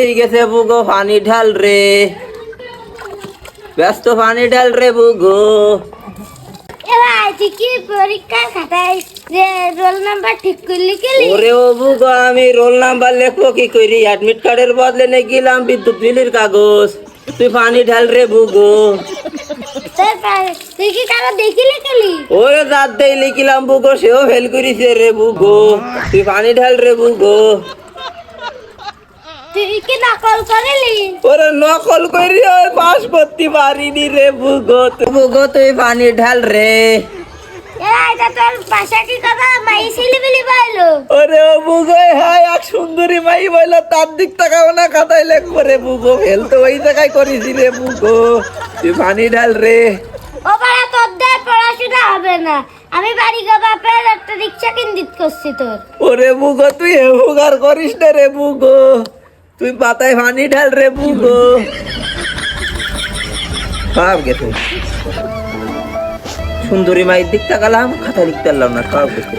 হয়ে গেছে বুগো পানি ঢাল রে, ব্যস্ত পানি ঢাল রে বুগো। এবার কি পরীক্ষার খাতায় যে রোল নাম্বার ঠিক করলি কেলি? ওরে ও বুগো, আমি রোল নাম্বার লেখবো কি করি? অ্যাডমিট কার্ডের বদলে নিয়ে গেলাম বিদ্যুৎ বিলের কাগজ। তুই পানি ঢাল রে বুগো। তুই কি কারো দেখিলি কেলি? ওরে রাত দেই লিখিলাম বুগো, সেও ফেল করিছে রে বুগো। তুই পানি ঢাল রে বুগো। তুই কি নকল করলি? ওরে নকল করি ওই পাস করতে পারিনি রে বুগো। বুগো তুই পানি ঢাল রে। এটা তোর ভাষা কি কথা মাই ছেলেবেলি পাইলো? ওরে ও বুগো, হ্যাঁ এক সুন্দরী মাই বললো তার দিক তাকাও না, খাতায় লেখবো রে বুগো। ফেল তো ওই জায়গায় করেছি রে বুগো। তুই পানি ঢাল রে। ও বাড়া তোর দিয়ে পড়াশোনা হবে না, আমি বাড়ি গো বাপের একটা রিক্সা কিনদিত করছি তোর। ওরে বুগো তুই হেউগার করিস না রে বুগো। তুই পাতায় পানি ঢাল রে বুগো। সব গেছে। সুন্দরী মায়ের দিক তাকালাম, খাতা লিখতে পারলাম না, সব গেছে।